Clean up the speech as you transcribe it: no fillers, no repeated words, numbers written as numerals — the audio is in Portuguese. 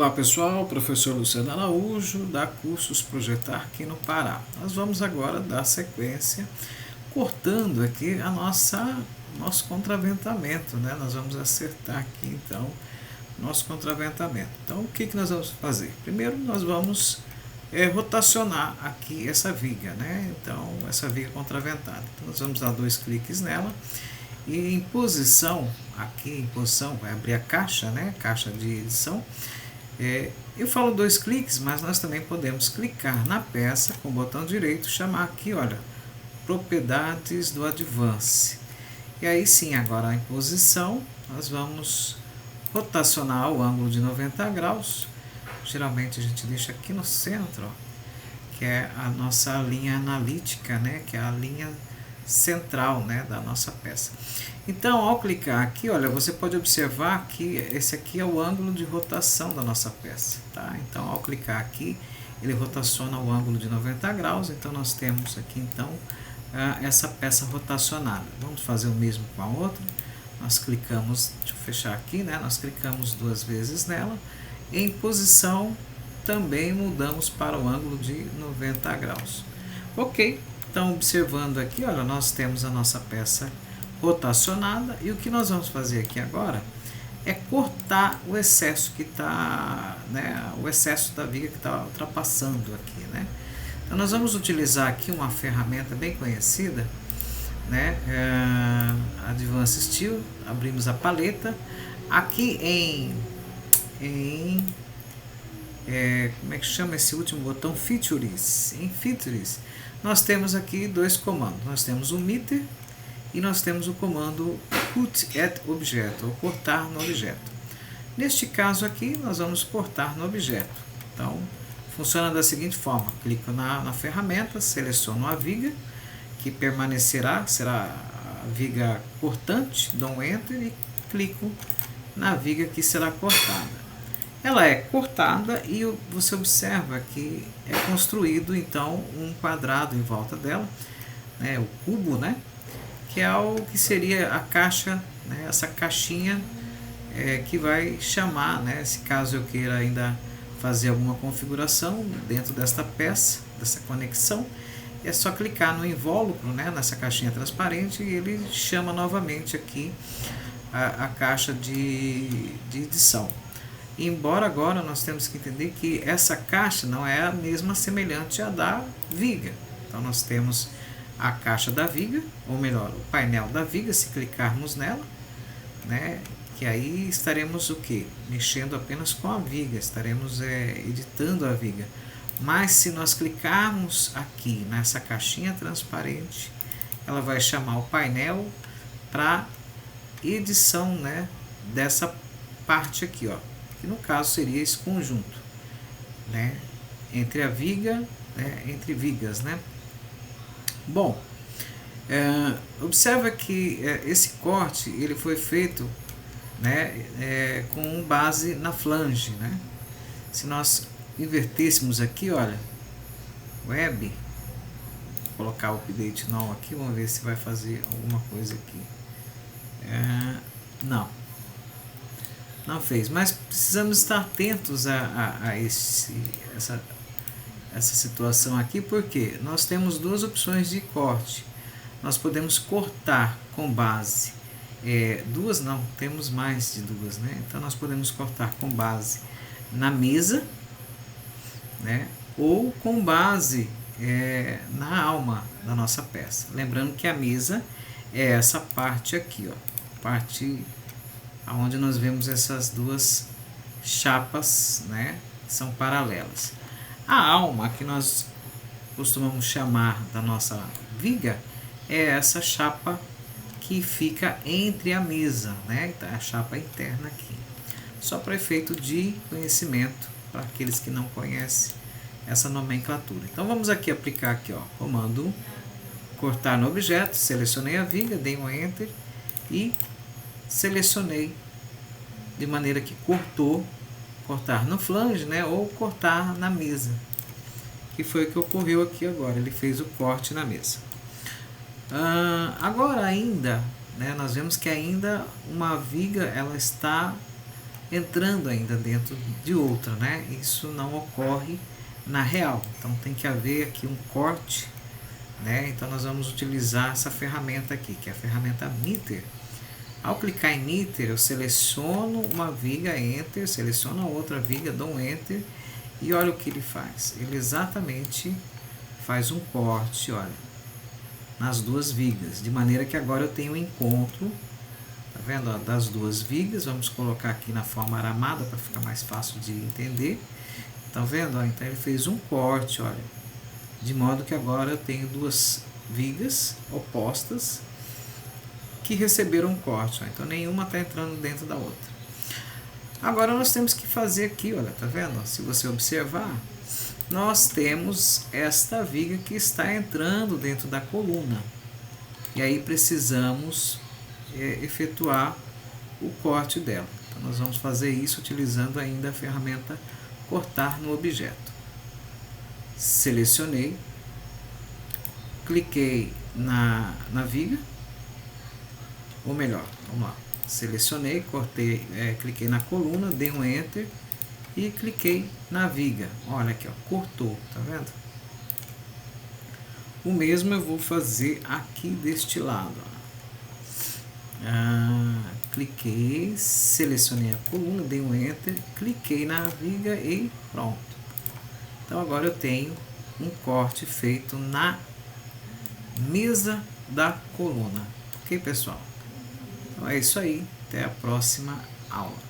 Olá pessoal, professor Luciano Araújo, da Cursos Projetar aqui no Pará. Nós vamos agora dar sequência, cortando aqui nosso contraventamento, né? Nós vamos acertar aqui então nosso contraventamento. Então o que nós vamos fazer? Primeiro nós vamos rotacionar aqui essa viga, né? Então essa viga contraventada. Então nós vamos dar 2 cliques nela. E em posição, aqui em posição, vai abrir a caixa, né? Caixa de edição. Eu falo 2 cliques, mas nós também podemos clicar na peça com o botão direito, chamar aqui, olha, propriedades do Advance. E aí sim, agora em posição, nós vamos rotacionar o ângulo de 90 graus. Geralmente a gente deixa aqui no centro, ó, que é a nossa linha analítica, né? Que é a linha central, né, da nossa peça. Então, ao clicar aqui, olha, você pode observar que esse aqui é o ângulo de rotação da nossa peça, tá? Então, ao clicar aqui, ele rotaciona o ângulo de 90 graus, então nós temos aqui, então, essa peça rotacionada. Vamos fazer o mesmo com a outra. Nós clicamos, deixa eu fechar aqui, né? Nós clicamos 2 vezes nela. Em posição, também mudamos para o ângulo de 90 graus. Ok. Então, observando aqui, olha, nós temos a nossa peça rotacionada e o que nós vamos fazer aqui agora é cortar o excesso que está, né, o excesso da viga que está ultrapassando aqui, né? Então, nós vamos utilizar aqui uma ferramenta bem conhecida, né, Advance Steel. Abrimos a paleta, aqui como é que chama esse último botão? Features. Em Features, nós temos aqui 2 comandos. Nós temos o Meter e nós temos o comando Cut at Object, ou cortar no objeto. Neste caso aqui, nós vamos cortar no objeto. Então, funciona da seguinte forma: clico na ferramenta, seleciono a viga, que permanecerá, será a viga cortante, dou Enter e clico na viga que será cortada. Ela é cortada e você observa que é construído então um quadrado em volta dela, né, o cubo, né, que é o que seria a caixa, né, essa caixinha que vai chamar, né, se caso eu queira ainda fazer alguma configuração dentro desta peça, dessa conexão, é só clicar no invólucro, né, nessa caixinha transparente, e ele chama novamente aqui a caixa de edição. Embora agora nós temos que entender que essa caixa não é a mesma semelhante à da viga. Então nós temos a caixa da viga, ou melhor, o painel da viga, se clicarmos nela, né, que aí estaremos o quê? Mexendo apenas com a viga, estaremos editando a viga. Mas se nós clicarmos aqui nessa caixinha transparente, ela vai chamar o painel para edição, né, dessa parte aqui, ó, que no caso seria esse conjunto, né, entre a viga, né, entre vigas, né. Bom, observa que esse corte ele foi feito, né, com base na flange, né. Se nós invertêssemos aqui, olha, web, vou colocar o update now aqui, vamos ver se vai fazer alguma coisa aqui. Não fez, mas precisamos estar atentos a essa situação aqui, porque nós temos 2 opções de corte. Nós podemos cortar com base, 2 não, temos mais de 2, né? Então nós podemos cortar com base na mesa, né? Ou com base na alma da nossa peça. Lembrando que a mesa é essa parte aqui, ó, parte onde nós vemos essas 2 chapas, né, são paralelas. A alma, que nós costumamos chamar da nossa viga, é essa chapa que fica entre a mesa, né, a chapa interna aqui. Só para efeito de conhecimento, para aqueles que não conhecem essa nomenclatura. Então vamos aqui aplicar aqui, ó, comando cortar no objeto, selecionei a viga, dei um Enter e selecionei de maneira que cortar no flange, né, ou cortar na mesa, que foi o que ocorreu aqui agora. Ele fez o corte na mesa. Agora ainda, né, nós vemos que ainda uma viga ela está entrando ainda dentro de outra, né? Isso não ocorre na real, então tem que haver aqui um corte, né? Então nós vamos utilizar essa ferramenta aqui, que é a ferramenta Meter. Ao clicar em Meter, eu seleciono uma viga, Enter, seleciono a outra viga, dou um Enter, e olha o que ele faz. Ele exatamente faz um corte, olha, nas duas vigas, de maneira que agora eu tenho um encontro, tá vendo, ó, das duas vigas. Vamos colocar aqui na forma aramada para ficar mais fácil de entender. Tá vendo? Ó, então ele fez um corte, olha, de modo que agora eu tenho duas vigas opostas que receberam um corte, ó, então nenhuma está entrando dentro da outra. Agora nós temos que fazer aqui, olha, tá vendo? Se você observar, nós temos esta viga que está entrando dentro da coluna. E aí precisamos efetuar o corte dela. Então nós vamos fazer isso utilizando ainda a ferramenta cortar no objeto. Selecionei, cliquei na viga, ou melhor, vamos lá, selecionei, cortei, cliquei na coluna, dei um Enter e cliquei na viga. Olha aqui, ó, cortou, tá vendo? O mesmo eu vou fazer aqui deste lado. Cliquei, selecionei a coluna, dei um Enter, cliquei na viga e pronto. Então agora eu tenho um corte feito na mesa da coluna. Ok, pessoal? Então é isso aí. Até a próxima aula.